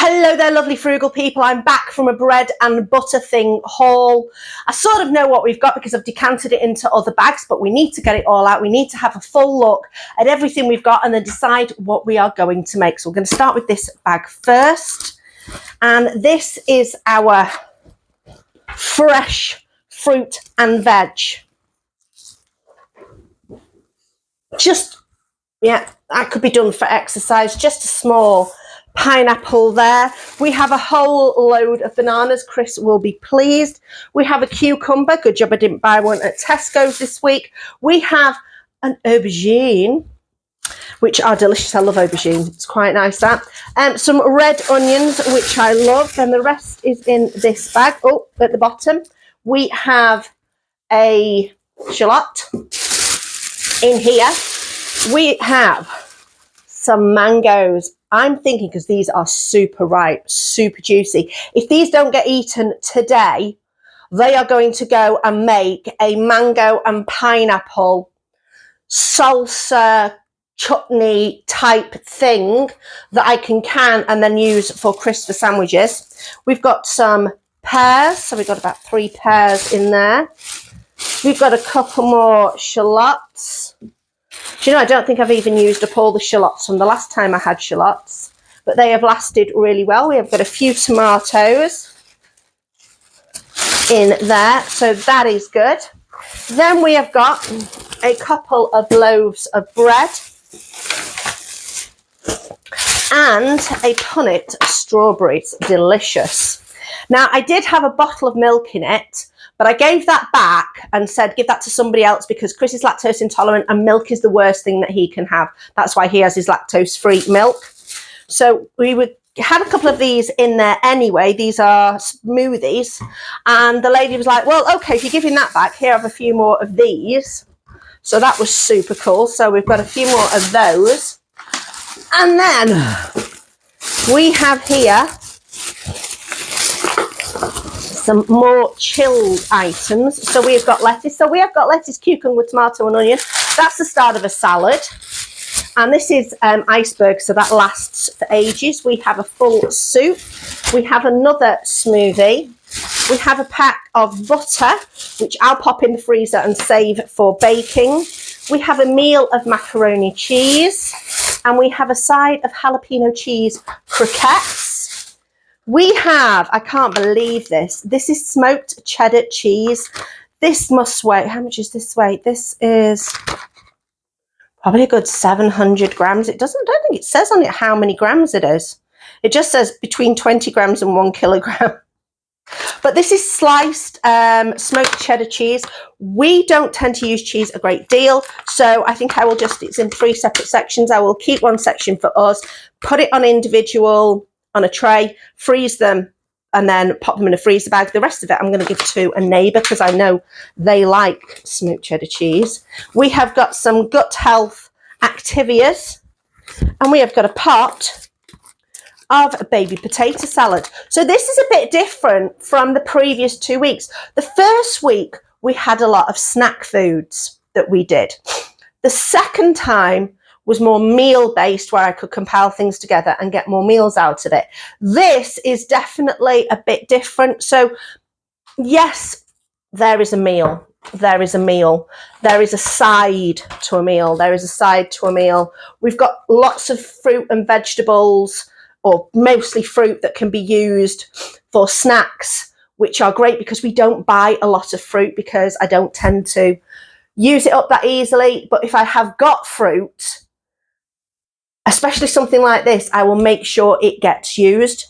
Hello there, lovely frugal people. I'm back from a bread and butter thing haul. I sort of know what we've got because I've decanted it into other bags, but we need to get it all out. We need to have a full look at everything we've got and then decide what we are going to make. So we're going to start with this bag first. And this is our fresh fruit and veg. That could be done for exercise. Just a small pineapple there. We have a whole load of bananas. Chris will be pleased. We have a cucumber. Good job I didn't buy one at Tesco's this week. We have an aubergine, which are delicious. I love aubergine. It's quite nice, that. Some red onions, which I love. And the rest is in this bag. Oh, at the bottom. We have a shallot in here. We have some mangoes. I'm thinking, because these are super ripe, super juicy, if these don't get eaten today, they are going to go and make a mango and pineapple salsa chutney type thing that I can and then use for crisp sandwiches. We've got some pears, so we've got about 3 pears in there. We've got a couple more shallots. Do you know, I don't think I've even used up all the shallots from the last time I had shallots, but they have lasted really well. We have got a few tomatoes in there, so that is good. Then we have got a couple of loaves of bread and a punnet of strawberries. Delicious. Now, I did have a bottle of milk in it, but I gave that back and said, give that to somebody else because Chris is lactose intolerant and milk is the worst thing that he can have. That's why he has his lactose-free milk. So we had a couple of these in there anyway. These are smoothies. And the lady was like, well, okay, if you're giving that back, here I have a few more of these. So that was super cool. So we've got a few more of those. And then we have here some more chilled items. So we have got lettuce. So we have got lettuce, cucumber, tomato and onion. That's the start of a salad. And this is iceberg, so that lasts for ages. We have a full soup. We have another smoothie. We have a pack of butter, which I'll pop in the freezer and save for baking. We have a meal of macaroni cheese. And we have a side of jalapeno cheese croquettes. We have, I can't believe this. This is smoked cheddar cheese. This must weigh, how much is this weigh? This is probably a good 700 grams. I don't think it says on it how many grams it is. It just says between 20 grams and 1 kilogram. But this is sliced smoked cheddar cheese. We don't tend to use cheese a great deal. So I think I will it's in 3 separate sections. I will keep one section for us, put it on on a tray, freeze them, and then pop them in a freezer bag. The rest of it I'm going to give to a neighbour because I know they like smoked cheddar cheese. We have got some gut health Activias, and we have got a pot of a baby potato salad. So this is a bit different from the previous 2 weeks. The first week we had a lot of snack foods that we did. The second time was more meal-based, where I could compile things together and get more meals out of it. This is definitely a bit different. So, yes, there is a meal. There is a meal. There is a side to a meal. There is a side to a meal. We've got lots of fruit and vegetables, or mostly fruit, that can be used for snacks, which are great because we don't buy a lot of fruit because I don't tend to use it up that easily. But if I have got fruit, especially something like this, I will make sure it gets used.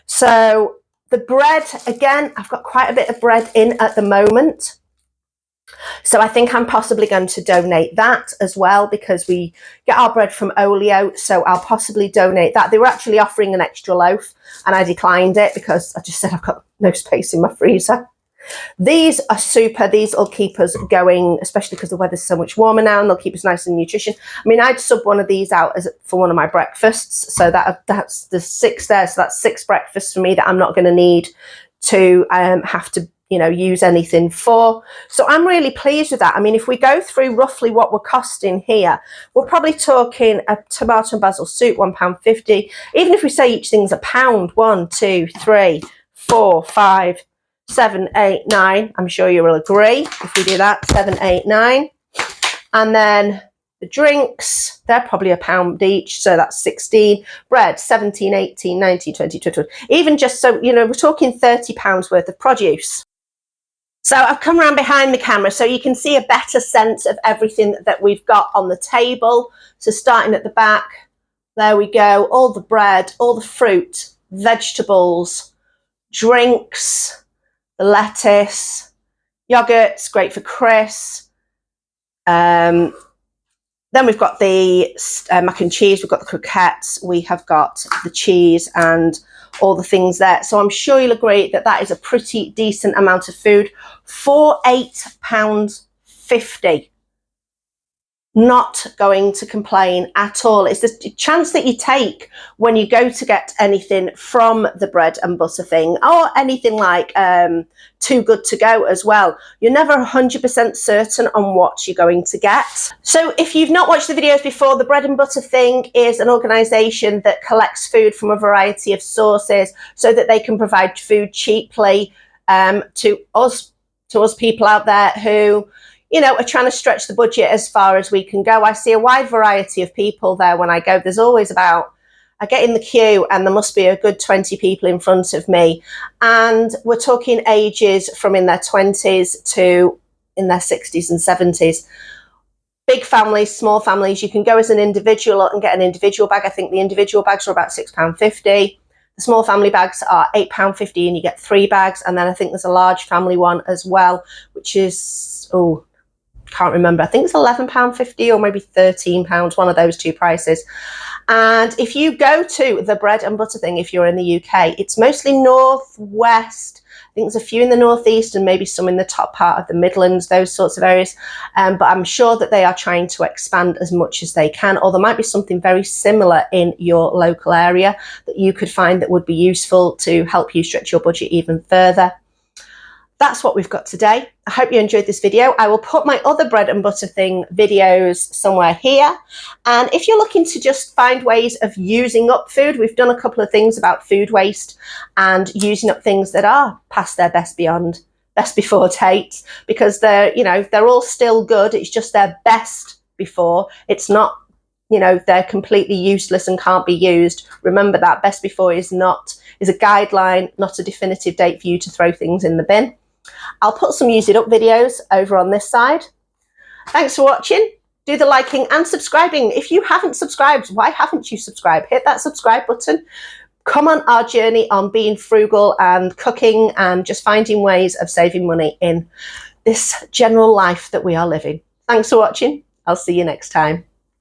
So the bread, again, I've got quite a bit of bread in at the moment. So I think I'm possibly going to donate that as well because we get our bread from Olio. So I'll possibly donate that. They were actually offering an extra loaf and I declined it because I just said I've got no space in my freezer. These are super. These will keep us going, especially because the weather's so much warmer now, and they'll keep us nice and nutritious. I mean, I'd sub one of these out for one of my breakfasts. So that's the 6 there. So that's 6 breakfasts for me that I'm not going to need to have to you know, use anything for. So I'm really pleased with that. I mean, if we go through roughly what we're costing here, we're probably talking a tomato and basil soup, £1.50. Even if we say each thing's £1, 1, 2, 3, 4, 5, 7, 8, 9. I'm sure you will agree if we do that, 7, 8, 9. And then the drinks, they're probably £1 each, so that's 16. Bread, 17, 18, 19, 20, 21. Even just so, you know, we're talking £30 worth of produce. So I've come around behind the camera so you can see a better sense of everything that we've got on the table. So starting at the back, there we go, all the bread, all the fruit, vegetables, drinks, the lettuce, yogurts, great for Chris. Then we've got the mac and cheese, we've got the croquettes, we have got the cheese and all the things there. So I'm sure you'll agree that that is a pretty decent amount of food for £8.50. Not going to complain at all. It's the chance that you take when you go to get anything from the bread and butter thing, or anything like Too Good To Go as well. You're never 100% certain on what you're going to get. So if you've not watched the videos before, the Bread and Butter Thing is an organisation that collects food from a variety of sources so that they can provide food cheaply to us people out there who, you know, are trying to stretch the budget as far as we can go. I see a wide variety of people there when I go. There's always about, I get in the queue and there must be a good 20 people in front of me. And we're talking ages from in their 20s to in their 60s and 70s. Big families, small families. You can go as an individual and get an individual bag. I think the individual bags are about £6.50. The small family bags are £8.50 and you get 3 bags. And then I think there's a large family one as well, which is, oh, can't remember. I think it's £11.50 or maybe £13, one of those two prices. And if you go to the Bread and Butter Thing, if you're in the UK, it's mostly northwest. I think there's a few in the northeast and maybe some in the top part of the Midlands, those sorts of areas. But I'm sure that they are trying to expand as much as they can, or there might be something very similar in your local area that you could find that would be useful to help you stretch your budget even further. That's what we've got today. I hope you enjoyed this video. I will put my other Bread and Butter Thing videos somewhere here. And if you're looking to just find ways of using up food, we've done a couple of things about food waste and using up things that are past their best before dates, because they're, you know, they're all still good. It's just their best before. It's not, you know, they're completely useless and can't be used. Remember that best before is a guideline, not a definitive date for you to throw things in the bin. I'll put some use it up videos over on this side. Thanks for watching. Do the liking and subscribing. If you haven't subscribed, why haven't you subscribed? Hit that subscribe button. Come on our journey on being frugal and cooking and just finding ways of saving money in this general life that we are living. Thanks for watching. I'll see you next time.